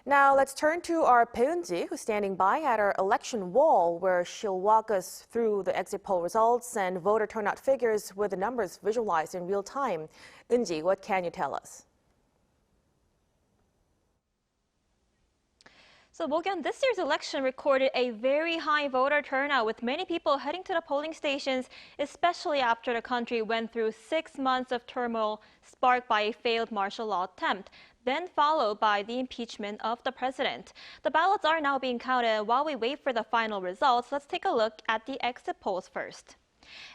Now let's turn to our Bae Eun-ji, who's standing by at our election wall, where she'll walk us through the exit poll results and voter turnout figures with the numbers visualized in real time. Eun-ji, what can you tell us? So, Mok-yeon, this year's election recorded a very high voter turnout, with many people heading to the polling stations, especially after the country went through 6 months of turmoil sparked by a failed martial law attempt, then followed by the impeachment of the president. The ballots are now being counted. While we wait for the final results, let's take a look at the exit polls first.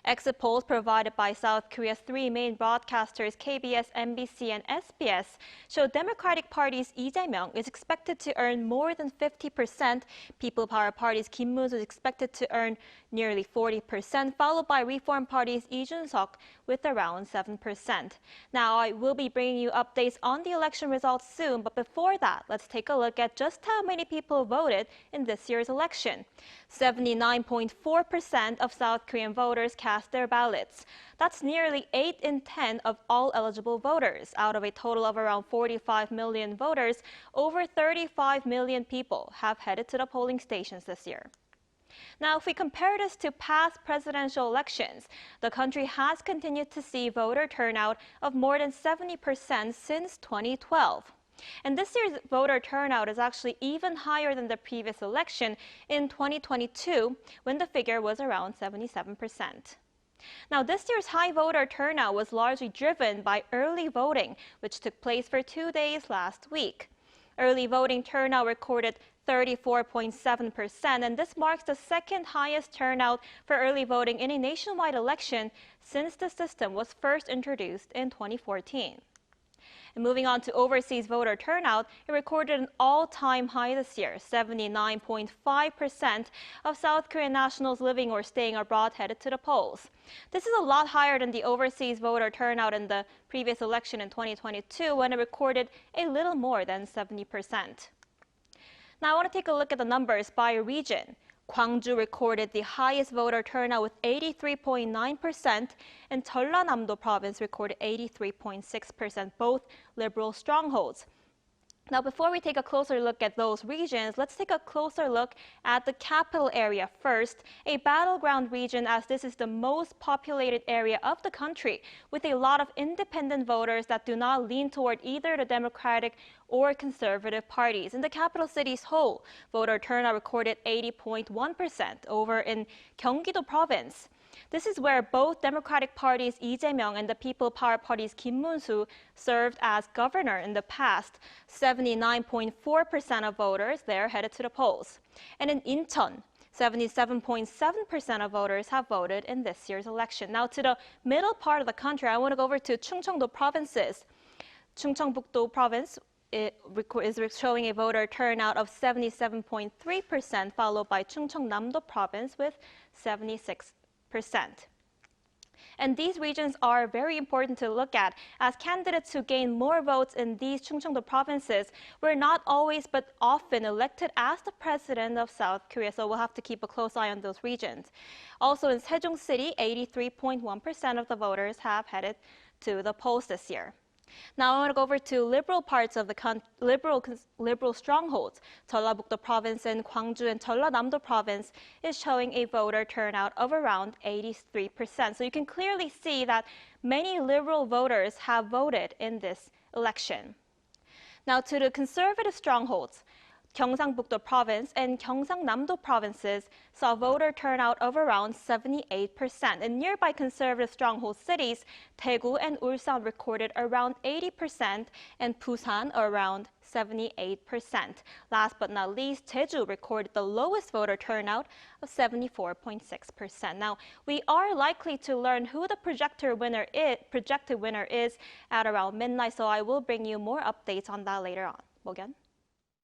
Exit polls provided by South Korea's three main broadcasters, KBS, MBC, and SBS, show Democratic Party's Lee Jae-myung is expected to earn more than 50%. People Power Party's Kim Moon-soo is expected to earn nearly 40%, followed by Reform Party's Lee Jun-seok with around 7%. Now, I will be bringing you updates on the election results soon, but before that, let's take a look at just how many people voted in this year's election. 79.4% of South Korean voters cast their ballots. That's nearly 8 in 10 of all eligible voters. Out of a total of around 45 million voters, over 35 million people have headed to the polling stations this year. Now, if we compare this to past presidential elections, the country has continued to see voter turnout of more than 70% since 2012. And this year's voter turnout is actually even higher than the previous election in 2022, when the figure was around 77%. Now, this year's high voter turnout was largely driven by early voting, which took place for 2 days last week. Early voting turnout recorded 34.7%, and this marks the second highest turnout for early voting in a nationwide election since the system was first introduced in 2014. And moving on to overseas voter turnout, it recorded an all-time high this year. 79.5% of South Korean nationals living or staying abroad headed to the polls. This is a lot higher than the overseas voter turnout in the previous election in 2022, when it recorded a little more than 70%. Now, I want to take a look at the numbers by region. Gwangju recorded the highest voter turnout with 83.9%, and Jeollanam-do province recorded 83.6%, both liberal strongholds. Now, before we take a closer look at those regions, let's take a closer look at the capital area first, a battleground region, as this is the most populated area of the country, with a lot of independent voters that do not lean toward either the Democratic or conservative parties. In the capital city Seoul, voter turnout recorded 80.1%. Over in Gyeonggi-do province, this is where both Democratic Party's Lee Jae-myung and the People Power Party's Kim Moon-soo served as governor in the past. 79.4% of voters there headed to the polls. And in Incheon, 77.7% of voters have voted in this year's election. Now, to the middle part of the country, I want to go over to Chungcheong-do provinces. Chungcheongbuk-do province is showing a voter turnout of 77.3%, followed by Chungcheongnam-do province with 76%. And these regions are very important to look at, as candidates who gain more votes in these Chungcheong-do provinces were not always but often elected as the president of South Korea, so we'll have to keep a close eye on those regions. Also in Sejong City, 83.1% of the voters have headed to the polls this year. Now I want to go over to liberal parts of the liberal strongholds. Jeollabuk-do province and Gwangju and Jeollanam-do province is showing a voter turnout of around 83%. So you can clearly see that many liberal voters have voted in this election. Now to the conservative strongholds. Gyeongsangbuk-do province and Gyeongsangnam-do provinces saw voter turnout of around 78%. In nearby conservative stronghold cities, Daegu and Ulsan recorded around 80% and Busan around 78%. Last but not least, Jeju recorded the lowest voter turnout of 74.6%. Now, we are likely to learn who the projected winner is at around midnight, so I will bring you more updates on that later on. Mok-yeon?